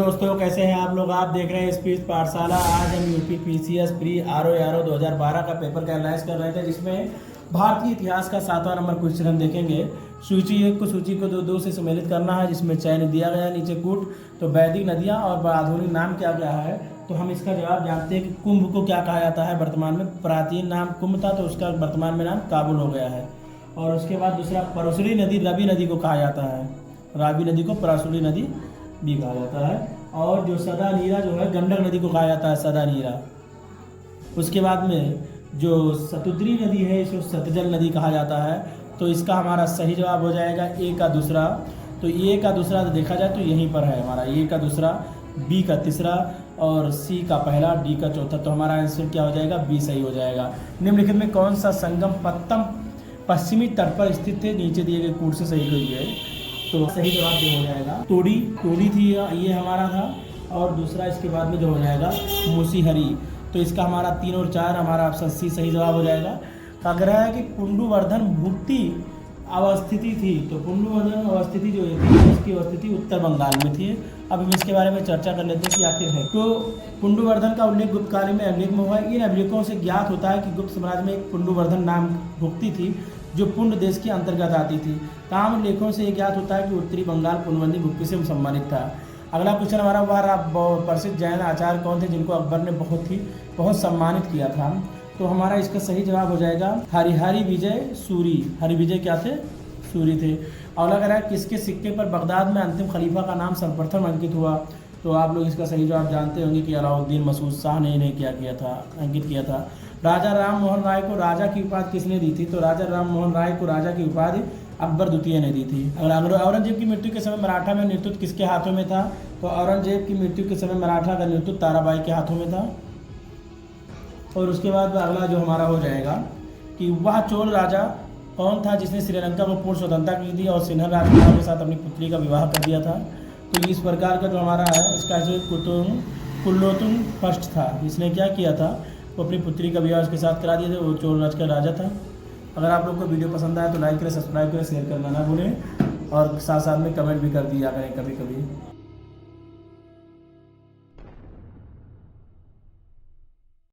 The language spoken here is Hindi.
दोस्तों, कैसे हैं आप लोग। आप देख रहे हैं स्पीच पाठशाला। आज हम यूपी पीसीएस प्री आरओ 2012 का पेपर का एनालाइज कर रहे थे, जिसमें भारतीय इतिहास का 7वां नंबर क्वेश्चन हम देखेंगे। सूची 1 को सूची को दो से सम्मिलित करना है, जिसमें चयन दिया गया नीचे कूट। तो वैदिक नदियाँ और आधुनिक नाम क्या क्या है, तो हम इसका जवाब जानते हैं कि कुंभ को क्या कहा जाता है। वर्तमान में प्राचीन नाम कुंभ था, तो उसका वर्तमान में नाम काबुल हो गया है। और उसके बाद दूसरा, परसुरी नदी रवि नदी को कहा जाता है। रावी नदी को परसुरी नदी भी कहा जाता है। और जो सदा नीरा जो है, गंडक नदी को कहा जाता है सदा नीरा। उसके बाद में जो सतुद्री नदी है, इसको सतजल नदी कहा जाता है। तो इसका हमारा सही जवाब हो जाएगा ए का दूसरा। तो ए का दूसरा तो देखा जाए तो यहीं पर है हमारा, ए का दूसरा, बी का तीसरा और सी का पहला, डी का चौथा। तो हमारा आंसर क्या हो जाएगा, बी सही हो जाएगा। निम्नलिखित में कौन सा संगम पश्चिमी तट पर स्थित थे, नीचे दिए गए कूट से सही हुई है। तो सही जवाब जो हो जाएगा टोडी थी, ये हमारा था। और दूसरा इसके बाद में जो हो जाएगा मूसीहरी। तो इसका हमारा 3 और 4 हमारा ऑप्शन सी सही जवाब हो जाएगा। अग्रह है कि पुंडुवर्धन भुट्टी अवस्थिति थी। तो पुंडुवर्धन अवस्थिति जो थी, उसकी अवस्थिति उत्तर बंगाल में थी। अब हम इसके बारे में चर्चा कर लेते हैं कि आखिर है। तो पुंडुवर्धन का उल्लेख गुप्त काल में अभिलेख में हुआ है। इन अभिलेखों से ज्ञात होता है कि गुप्त साम्राज्य में एक पुंडुवर्धन नाम भुक्ति थी, जो पुंड देश के अंतर्गत आती थी। ताम लेखों से ज्ञात होता है कि उत्तरी बंगाल पुंडवर्धन भुक्ति से सम्मानित था। अगला क्वेश्चन हमारा, वह प्रसिद्ध जैन आचार्य कौन थे जिनको अकबर ने बहुत सम्मानित किया था। तो हमारा इसका सही जवाब हो जाएगा हरि विजय सूरी। हरि विजय क्या थे, सूरी थे। अगला कह रहा है, किसके सिक्के पर बगदाद में अंतिम खलीफा का नाम सर्वप्रथम अंकित हुआ। तो आप लोग इसका सही जवाब जानते होंगे कि अलाउद्दीन मसूद शाह ने इन्हें अंकित किया था। राजा राम मोहन राय को राजा की उपाधि किसने दी थी। तो राजा राम मोहन राय को राजा की उपाधि अकबर द्वितीय ने दी थी। अगर औरंगजेब की मृत्यु के समय मराठा में नेतृत्व किसके हाथों में था। तो औरंगजेब की मृत्यु के समय मराठा का नेतृत्व ताराबाई के हाथों में था। और उसके बाद अगला जो हमारा हो जाएगा कि वह चोल राजा कौन था जिसने श्रीलंका को पूर्ण स्वतंत्रता की थी और सिन्हा राजकुमार के साथ अपनी पुत्री का विवाह कर दिया था। तो इस प्रकार का जो हमारा है, इसका जो कुलोतुंग फर्स्ट था, जिसने क्या किया था, वो अपनी पुत्री का विवाह उसके साथ करा दिया था। वो चोल राज का राजा था। अगर आप लोग को वीडियो पसंद आया तो लाइक करें, सब्सक्राइब करें, शेयर करना ना भूलें और साथ साथ में कमेंट भी कर दिया करें कभी कभी।